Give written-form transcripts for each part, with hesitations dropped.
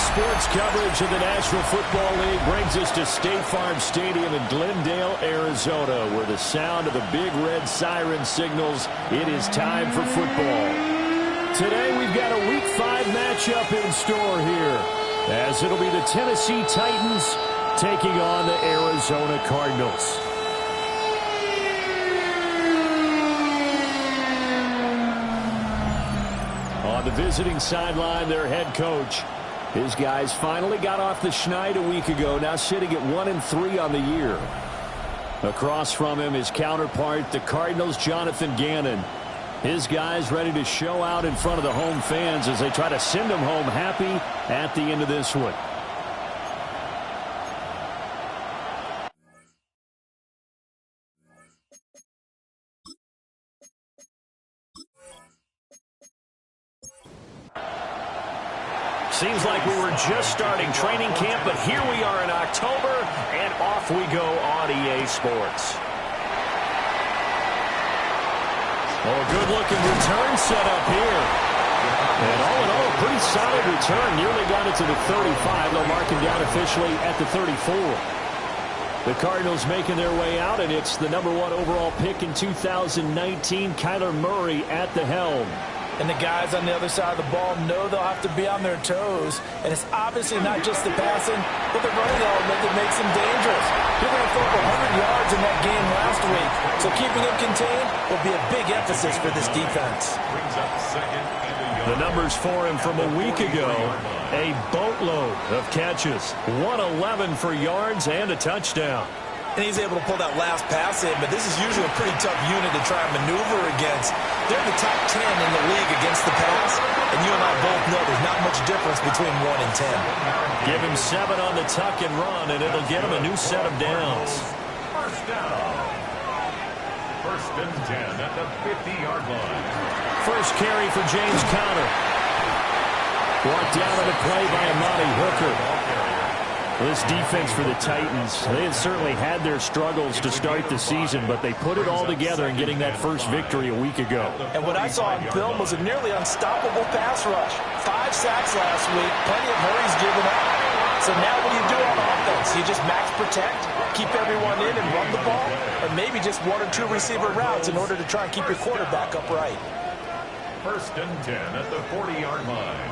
Sports coverage of the National Football League brings us to State Farm Stadium in Glendale, Arizona, where the sound of the big red siren signals it is time for football. Today we've got a Week 5 matchup in store here, as it'll be the Tennessee Titans taking on the Arizona Cardinals. On the visiting sideline, their head coach. His guys finally got off the schneid a week ago, now sitting at 1-3 on the year. Across from him, his counterpart, the Cardinals' Jonathan Gannon. His guys ready to show out in front of the home fans as they try to send them home happy at the end of this one. Seems like we were just starting training camp, but here we are in October, and off we go on EA Sports. Oh, a good-looking return set up here. And all in all, a pretty solid return. Nearly got it to the 35. They'll mark him down officially at the 34. The Cardinals making their way out, and it's the #1 overall pick in 2019, Kyler Murray at the helm. And the guys on the other side of the ball know they'll have to be on their toes. And it's obviously not just the passing, but the running element that makes him dangerous. He ran for over 100 yards in that game last week. So keeping him contained will be a big emphasis for this defense. The numbers for him from a week ago, a boatload of catches. 111 for yards and a touchdown. And he's able to pull that last pass in, but this is usually a pretty tough unit to try and maneuver against. They're in the top 10 in the league against the pass, and you and I both know there's not much difference between 1 and 10. Give him 7 on the tuck and run, and it'll get him a new set of downs. First down. First and 10 at the 50-yard line. First carry for James Conner. Brought down on the play by Amani Hooker. This defense for the Titans, they had certainly had their struggles to start the season, but they put it all together in getting that first victory a week ago. And what I saw on film was a nearly unstoppable pass rush. 5 sacks last week, plenty of hurries given up. So now what do you do on offense? You just max protect, keep everyone in and run the ball, or maybe just 1 or 2 receiver routes in order to try and keep your quarterback upright. First and 10 at the 40-yard line.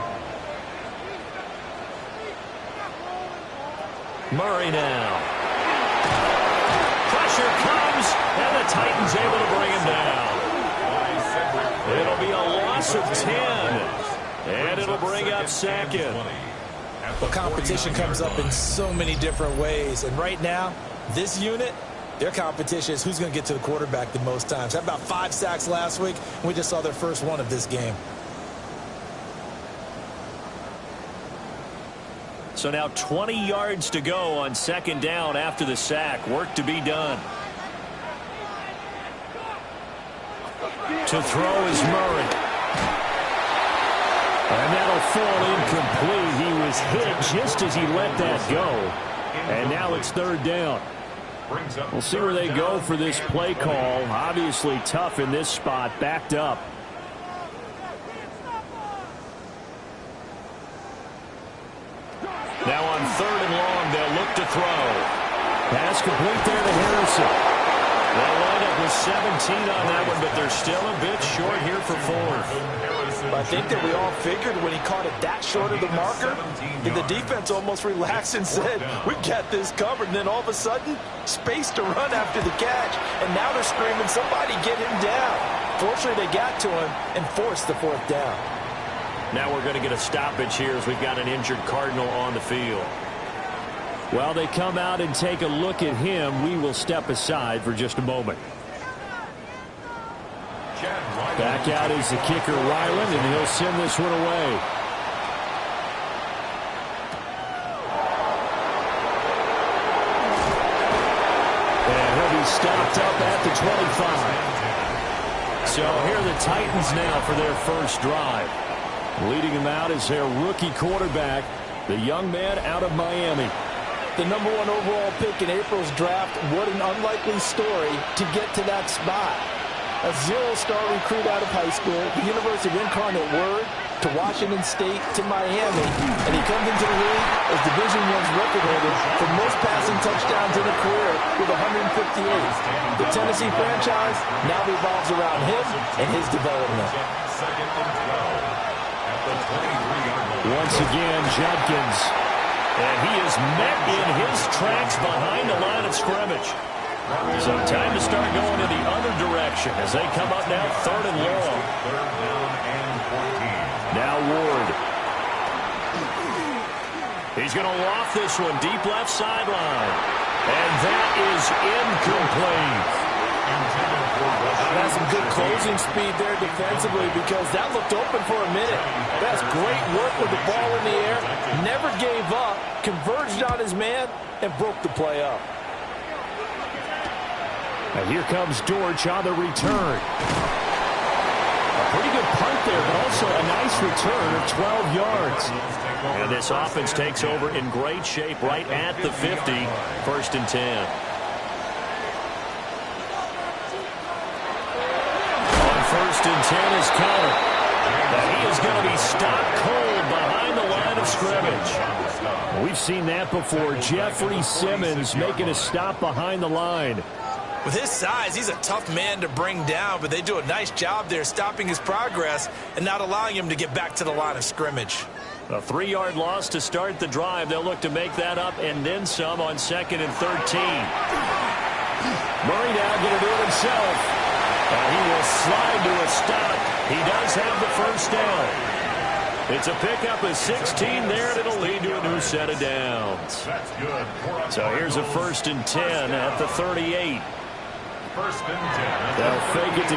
Murray now. Pressure comes, and the Titans able to bring him down. It'll be a loss of 10, and it'll bring up second. Well, competition comes up in so many different ways, and right now, this unit, their competition is who's going to get to the quarterback the most times. Had about 5 sacks last week, and we just saw their first one of this game. So now 20 yards to go on second down after the sack. Work to be done. To throw is Murray. And that'll fall incomplete. He was hit just as he let that go. And now it's third down. We'll see where they go for this play call. Obviously tough in this spot, backed up. Now on third and long, they'll look to throw. Pass complete there to Harrison. They'll wind up with 17 on that one, but they're still a bit short here for 4th. I think that we all figured when he caught it that short of the marker, the defense almost relaxed and said, we got this covered. And then all of a sudden, space to run after the catch. And now they're screaming, somebody get him down. Fortunately, they got to him and forced the 4th down. Now we're going to get a stoppage here as we've got an injured Cardinal on the field. While they come out and take a look at him, we will step aside for just a moment. Back out is the kicker, Ryland, and he'll send this one away. And he'll be stopped up at the 25. So here are the Titans now for their first drive. Leading him out is their rookie quarterback, the young man out of Miami. The #1 overall pick in April's draft. What an unlikely story to get to that spot. A 0-star recruit out of high school, the University of Incarnate Word, to Washington State to Miami, and he comes into the league as Division I's record holder for most passing touchdowns in a career with 158. The Tennessee franchise now revolves around him and his development. Second and 12 at the 23-yard line. Once again, Judkins. And he is met in his tracks behind the line of scrimmage. So time to start going in the other direction as they come up now third and long. Third down and 14. Now Ward. He's going to loft this one deep left sideline. And that is incomplete. That's some good closing speed there defensively because that looked open for a minute. That's great work with the ball in the air. Never gave up, converged on his man, and broke the play up. And here comes Dortch on the return. A pretty good punt there, but also a nice return of 12 yards. And this offense takes over in great shape right at the 50. First and 10. First and 10 is Conner. And he is going to be stopped cold behind the line of scrimmage. We've seen that before. Jeffrey Simmons making a stop behind the line. With his size, he's a tough man to bring down, but they do a nice job there stopping his progress and not allowing him to get back to the line of scrimmage. A 3-yard loss to start the drive. They'll look to make that up and then some on 2nd and 13. Murray now going to do it himself. And he will slide to a stop. He does have the first down. It's a pickup of 16 there, and it'll lead to a new set of downs. That's good. So here's a 1st and 10 at the 38. First and 10. They'll fake it to